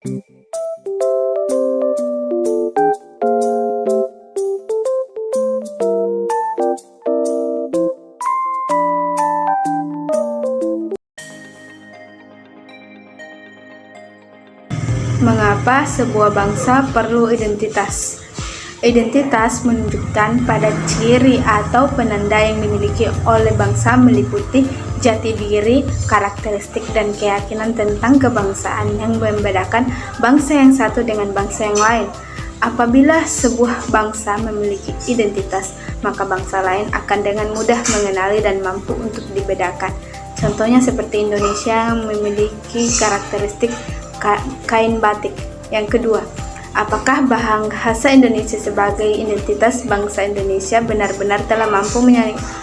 Mengapa sebuah bangsa perlu identitas? Identitas menunjukkan pada ciri atau penanda yang dimiliki oleh bangsa meliputi jati diri, karakteristik, dan keyakinan tentang kebangsaan yang membedakan bangsa yang satu dengan bangsa yang lain. Apabila sebuah bangsa memiliki identitas, maka bangsa lain akan dengan mudah mengenali dan mampu untuk dibedakan. Contohnya seperti Indonesia yang memiliki karakteristik kain batik. Yang kedua, apakah bahasa Indonesia sebagai identitas bangsa Indonesia benar-benar telah mampu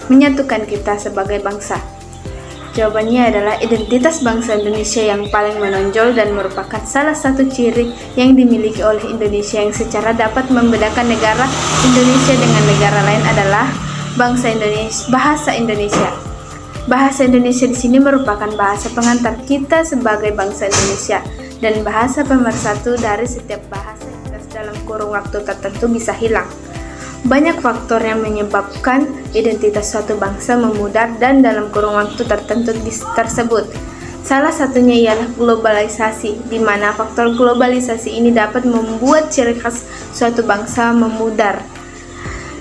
menyatukan kita sebagai bangsa? Jawabannya adalah identitas bangsa Indonesia yang paling menonjol dan merupakan salah satu ciri yang dimiliki oleh Indonesia yang secara dapat membedakan negara Indonesia dengan negara lain adalah bahasa Indonesia. Bahasa Indonesia di sini merupakan bahasa pengantar kita sebagai bangsa Indonesia dan bahasa pemersatu dari setiap bahasa yang dalam kurun waktu tertentu bisa hilang. Banyak faktor yang menyebabkan identitas suatu bangsa memudar dan dalam kurun waktu tertentu tersebut. Salah satunya ialah globalisasi, di mana faktor globalisasi ini dapat membuat ciri khas suatu bangsa memudar.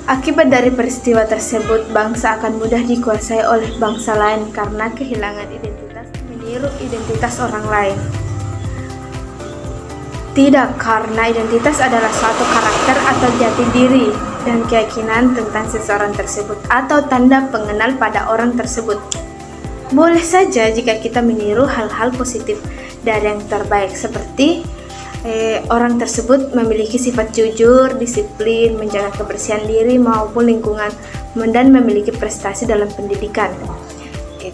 Akibat dari peristiwa tersebut, bangsa akan mudah dikuasai oleh bangsa lain karena kehilangan identitas, meniru identitas orang lain. Tidak, karena identitas adalah suatu karakter atau jati diri dan keyakinan tentang seseorang tersebut atau tanda pengenal pada orang tersebut. Boleh saja jika kita meniru hal-hal positif dari yang terbaik seperti orang tersebut memiliki sifat jujur, disiplin, menjaga kebersihan diri maupun lingkungan, dan memiliki prestasi dalam pendidikan.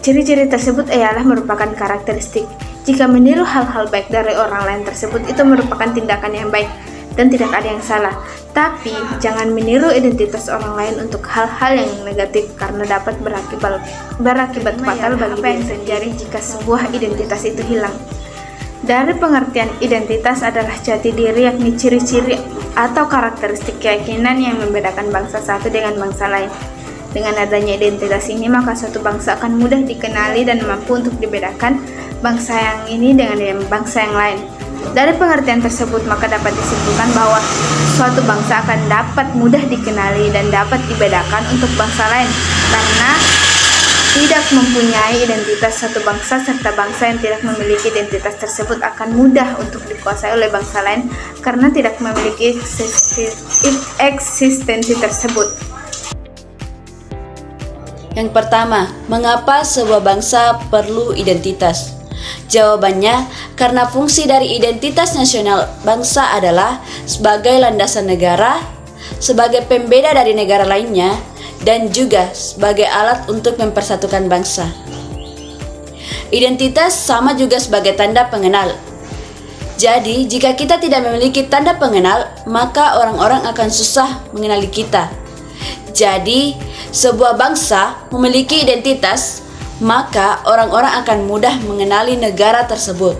Ciri-ciri tersebut ialah merupakan karakteristik. Jika meniru hal-hal baik dari orang lain tersebut, itu merupakan tindakan yang baik dan tidak ada yang salah. Tapi jangan meniru identitas orang lain untuk hal-hal yang negatif karena dapat berakibat fatal bagi apa yang terjadi jika sebuah identitas itu hilang. Dari pengertian identitas adalah jati diri, yakni ciri-ciri atau karakteristik keyakinan yang membedakan bangsa satu dengan bangsa lain. Dengan adanya identitas ini, maka suatu bangsa akan mudah dikenali dan mampu untuk dibedakan bangsa yang ini dengan bangsa yang lain. Dari pengertian tersebut, maka dapat disimpulkan bahwa suatu bangsa akan dapat mudah dikenali dan dapat dibedakan untuk bangsa lain karena tidak mempunyai identitas satu bangsa, serta bangsa yang tidak memiliki identitas tersebut akan mudah untuk dikuasai oleh bangsa lain karena tidak memiliki eksistensi tersebut. Yang pertama, mengapa sebuah bangsa perlu identitas? Jawabannya, karena fungsi dari identitas nasional bangsa adalah sebagai landasan negara, sebagai pembeda dari negara lainnya, dan juga sebagai alat untuk mempersatukan bangsa. Identitas sama juga sebagai tanda pengenal. Jadi, jika kita tidak memiliki tanda pengenal, maka orang-orang akan susah mengenali kita. Jadi, sebuah bangsa memiliki identitas, maka orang-orang akan mudah mengenali negara tersebut.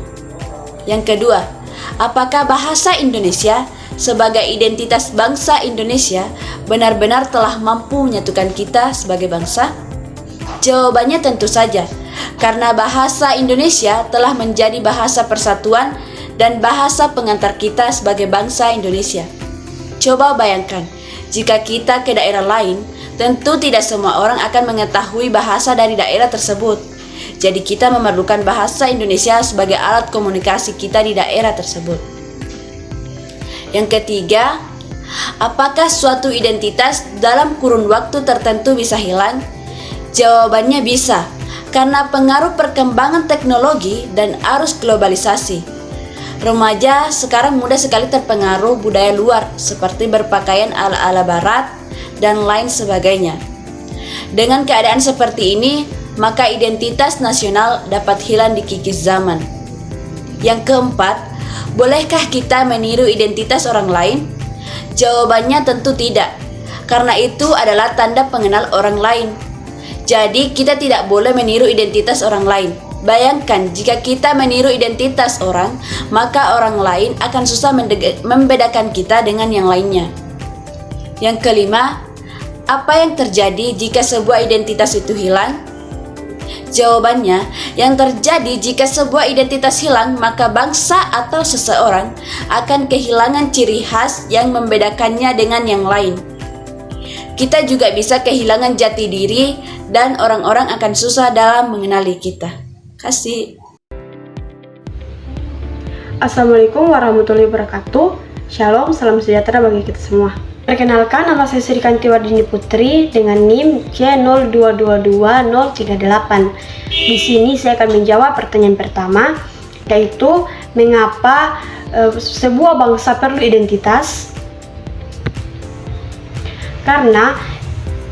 Yang kedua, apakah bahasa Indonesia sebagai identitas bangsa Indonesia benar-benar telah mampu menyatukan kita sebagai bangsa? Jawabannya tentu saja, karena bahasa Indonesia telah menjadi bahasa persatuan dan bahasa pengantar kita sebagai bangsa Indonesia. Coba bayangkan, jika kita ke daerah lain, tentu tidak semua orang akan mengetahui bahasa dari daerah tersebut. Jadi kita memerlukan bahasa Indonesia sebagai alat komunikasi kita di daerah tersebut. Yang ketiga, apakah suatu identitas dalam kurun waktu tertentu bisa hilang? Jawabannya bisa, karena pengaruh perkembangan teknologi dan arus globalisasi. Remaja sekarang mudah sekali terpengaruh budaya luar seperti berpakaian ala-ala barat dan lain sebagainya. Dengan keadaan seperti ini, maka identitas nasional dapat hilang di kikis zaman. Yang keempat, bolehkah kita meniru identitas orang lain? Jawabannya tentu tidak, karena itu adalah tanda pengenal orang lain. Jadi kita tidak boleh meniru identitas orang lain. Bayangkan jika kita meniru identitas orang, maka orang lain akan susah membedakan kita dengan yang lainnya. Yang kelima, apa yang terjadi jika sebuah identitas itu hilang? Jawabannya, yang terjadi jika sebuah identitas hilang, maka bangsa atau seseorang akan kehilangan ciri khas yang membedakannya dengan yang lain. Kita juga bisa kehilangan jati diri dan orang-orang akan susah dalam mengenali kita. Kasih. Assalamualaikum warahmatullahi wabarakatuh. Shalom, salam sejahtera bagi kita semua. Perkenalkan, nama saya Sri Kanti Wardini Putri dengan NIM C0222-038. Di sini saya akan menjawab pertanyaan pertama, yaitu mengapa sebuah bangsa perlu identitas? Karena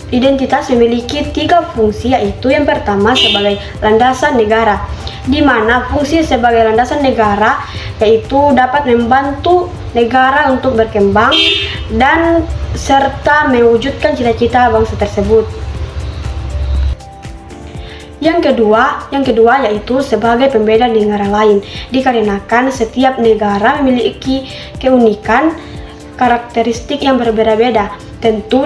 identitas memiliki 3 fungsi, yaitu yang pertama sebagai landasan negara, di mana fungsi sebagai landasan negara yaitu dapat membantu negara untuk berkembang dan serta mewujudkan cita-cita bangsa tersebut. Yang kedua yaitu sebagai pembeda negara lain, dikarenakan setiap negara memiliki keunikan karakteristik yang berbeda-beda. Tentu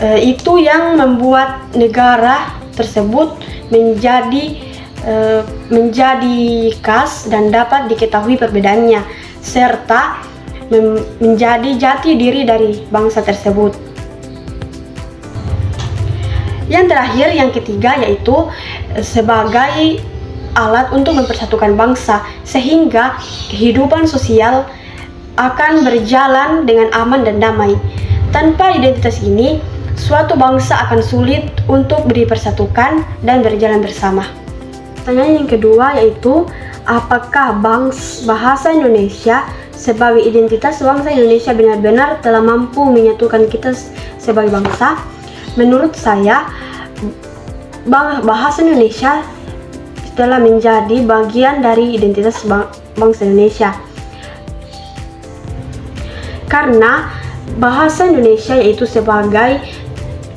itu yang membuat negara tersebut menjadi khas dan dapat diketahui perbedaannya, serta menjadi jati diri dari bangsa tersebut. Yang terakhir, yang ketiga, yaitu sebagai alat untuk mempersatukan bangsa, sehingga kehidupan sosial akan berjalan dengan aman dan damai. Tanpa identitas ini, suatu bangsa akan sulit untuk dipersatukan dan berjalan bersama. Pertanyaan yang kedua yaitu, apakah bahasa Indonesia sebagai identitas bangsa Indonesia benar-benar telah mampu menyatukan kita sebagai bangsa? Menurut saya, bahasa Indonesia telah menjadi bagian dari identitas bangsa Indonesia. Karena bahasa Indonesia yaitu sebagai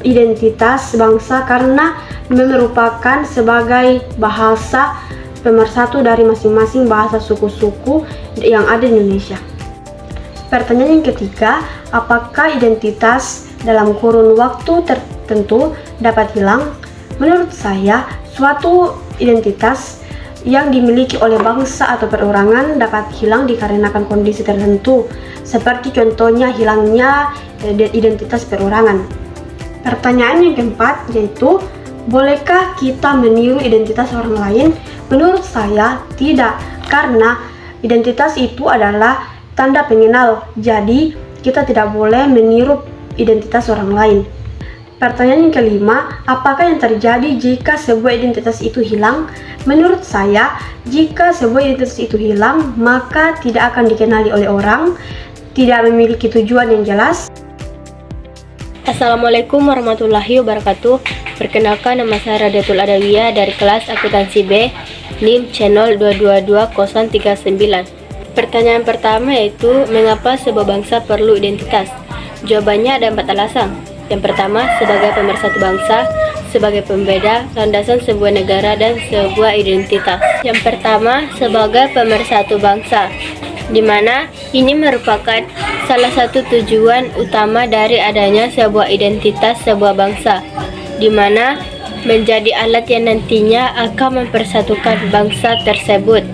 identitas bangsa karena merupakan sebagai bahasa pemersatu dari masing-masing bahasa suku-suku yang ada di Indonesia. Pertanyaan yang ketiga, apakah identitas dalam kurun waktu tertentu dapat hilang? Menurut saya, suatu identitas yang dimiliki oleh bangsa atau perorangan dapat hilang dikarenakan kondisi tertentu, seperti contohnya hilangnya identitas perorangan. Pertanyaan yang keempat yaitu, bolehkah kita meniru identitas orang lain? Menurut saya tidak, karena identitas itu adalah tanda pengenal, jadi kita tidak boleh meniru identitas orang lain. Pertanyaan yang kelima, apakah yang terjadi jika sebuah identitas itu hilang? Menurut saya, jika sebuah identitas itu hilang, maka tidak akan dikenali oleh orang, tidak memiliki tujuan yang jelas. Assalamualaikum warahmatullahi wabarakatuh. Perkenalkan, nama saya Radiatul Adawiyah dari kelas akuntansi B, NIM C0222-039. Pertanyaan pertama yaitu, mengapa sebuah bangsa perlu identitas? Jawabannya ada 4 alasan. Yang pertama, sebagai pemersatu bangsa, sebagai pembeda, landasan sebuah negara, dan sebuah identitas. Yang pertama, sebagai pemersatu bangsa, di mana ini merupakan salah satu tujuan utama dari adanya sebuah identitas sebuah bangsa, di mana menjadi alat yang nantinya akan mempersatukan bangsa tersebut,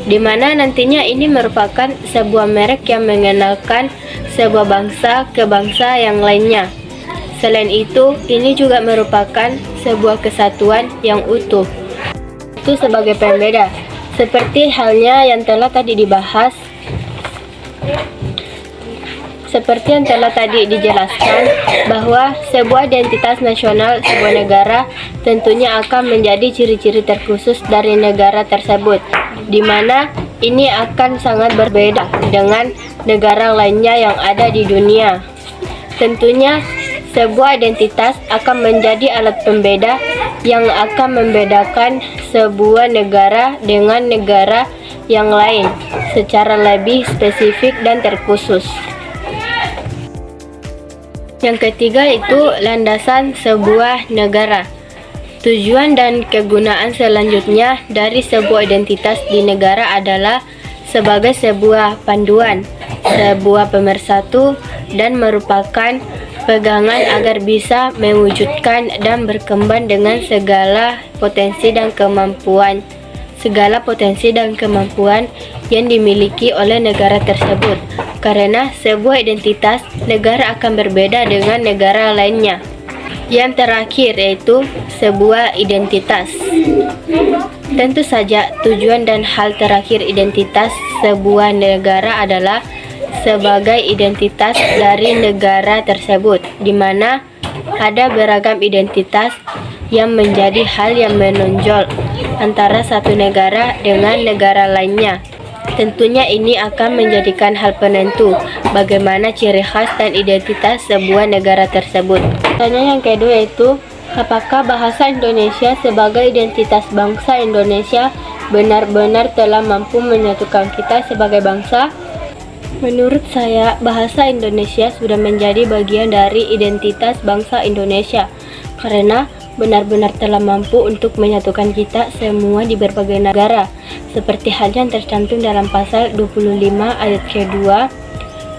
di mana nantinya ini merupakan sebuah merek yang mengenalkan sebuah bangsa ke bangsa yang lainnya. Selain itu, ini juga merupakan sebuah kesatuan yang utuh. Itu sebagai pembeda, seperti halnya yang telah tadi dibahas. Seperti yang telah tadi dijelaskan, bahwa sebuah identitas nasional sebuah negara tentunya akan menjadi ciri-ciri terkhusus dari negara tersebut, di mana ini akan sangat berbeda dengan negara lainnya yang ada di dunia. Tentunya sebuah identitas akan menjadi alat pembeda yang akan membedakan sebuah negara dengan negara yang lain secara lebih spesifik dan terkhusus. Yang ketiga itu landasan sebuah negara. Tujuan dan kegunaan selanjutnya dari sebuah identitas di negara adalah sebagai sebuah panduan, sebuah pemersatu, dan merupakan pegangan agar bisa mewujudkan dan berkembang dengan segala potensi dan kemampuan yang dimiliki oleh negara tersebut. Karena sebuah identitas negara akan berbeda dengan negara lainnya. Yang terakhir yaitu sebuah identitas. Tentu saja tujuan dan hal terakhir identitas sebuah negara adalah sebagai identitas dari negara tersebut, di mana ada beragam identitas yang menjadi hal yang menonjol antara satu negara dengan negara lainnya. Tentunya ini akan menjadikan hal penentu bagaimana ciri khas dan identitas sebuah negara tersebut. Pertanyaan yang kedua yaitu, apakah bahasa Indonesia sebagai identitas bangsa Indonesia benar-benar telah mampu menyatukan kita sebagai bangsa? Menurut saya, bahasa Indonesia sudah menjadi bagian dari identitas bangsa Indonesia karena benar-benar telah mampu untuk menyatukan kita semua di berbagai negara, seperti halnya yang tercantum dalam pasal 25 ayat kedua,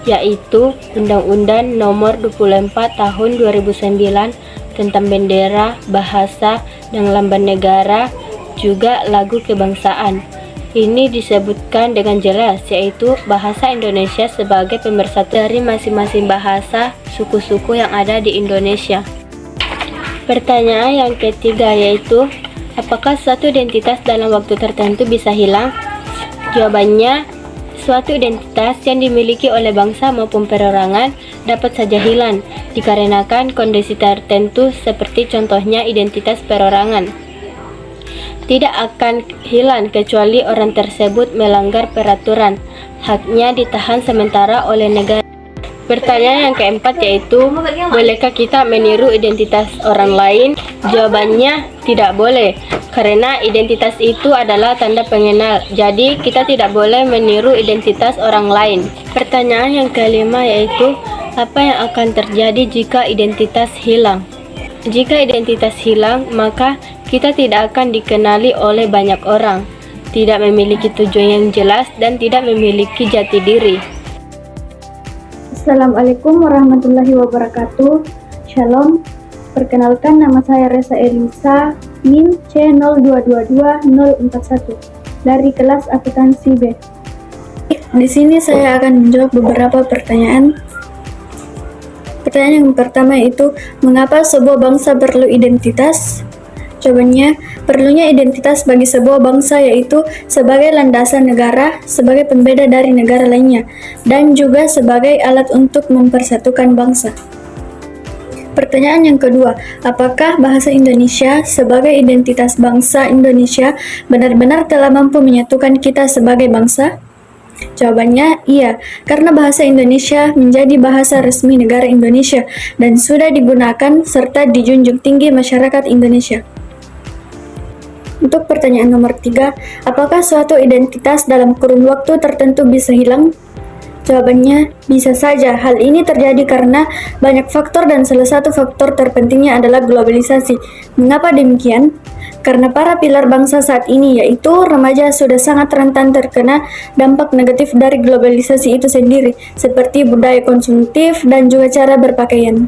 yaitu Undang-Undang Nomor 24 Tahun 2009 tentang bendera, bahasa, dan lambang negara, juga lagu kebangsaan. Ini disebutkan dengan jelas, yaitu bahasa Indonesia sebagai pemersatu dari masing-masing bahasa suku-suku yang ada di Indonesia. Pertanyaan yang ketiga yaitu, apakah suatu identitas dalam waktu tertentu bisa hilang? Jawabannya, suatu identitas yang dimiliki oleh bangsa maupun perorangan dapat saja hilang dikarenakan kondisi tertentu, seperti contohnya identitas perorangan. Tidak akan hilang kecuali orang tersebut melanggar peraturan, haknya ditahan sementara oleh negara. Pertanyaan yang keempat yaitu, bolehkah kita meniru identitas orang lain? Jawabannya, tidak boleh, karena identitas itu adalah tanda pengenal, jadi kita tidak boleh meniru identitas orang lain. Pertanyaan yang kelima yaitu, apa yang akan terjadi jika identitas hilang? Jika identitas hilang, maka kita tidak akan dikenali oleh banyak orang, tidak memiliki tujuan yang jelas, dan tidak memiliki jati diri. Assalamualaikum warahmatullahi wabarakatuh. Shalom. Perkenalkan, nama saya Reza Elisa, NIM C0222-041 dari kelas akuntansi B. Di sini saya akan menjawab beberapa pertanyaan. Pertanyaan yang pertama yaitu, mengapa sebuah bangsa perlu identitas? Jawabannya, perlunya identitas bagi sebuah bangsa yaitu sebagai landasan negara, sebagai pembeda dari negara lainnya, dan juga sebagai alat untuk mempersatukan bangsa. Pertanyaan yang kedua, apakah bahasa Indonesia sebagai identitas bangsa Indonesia benar-benar telah mampu menyatukan kita sebagai bangsa? Jawabannya, iya, karena bahasa Indonesia menjadi bahasa resmi negara Indonesia dan sudah digunakan serta dijunjung tinggi masyarakat Indonesia. Untuk pertanyaan nomor 3, apakah suatu identitas dalam kurun waktu tertentu bisa hilang? Jawabannya, bisa saja. Hal ini terjadi karena banyak faktor dan salah satu faktor terpentingnya adalah globalisasi. Mengapa demikian? Karena para pilar bangsa saat ini, yaitu remaja, sudah sangat rentan terkena dampak negatif dari globalisasi itu sendiri, seperti budaya konsumtif dan juga cara berpakaian.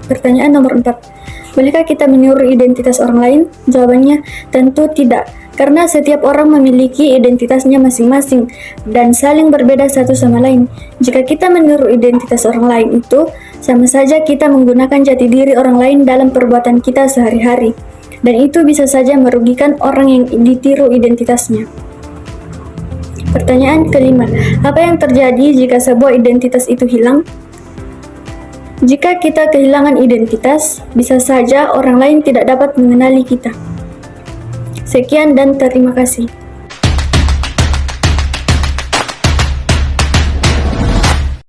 Pertanyaan nomor 4, bolehkah kita meniru identitas orang lain? Jawabannya, tentu tidak, karena setiap orang memiliki identitasnya masing-masing dan saling berbeda satu sama lain. Jika kita meniru identitas orang lain itu, sama saja kita menggunakan jati diri orang lain dalam perbuatan kita sehari-hari, dan itu bisa saja merugikan orang yang ditiru identitasnya. Pertanyaan kelima, apa yang terjadi jika sebuah identitas itu hilang? Jika kita kehilangan identitas, bisa saja orang lain tidak dapat mengenali kita. Sekian dan terima kasih.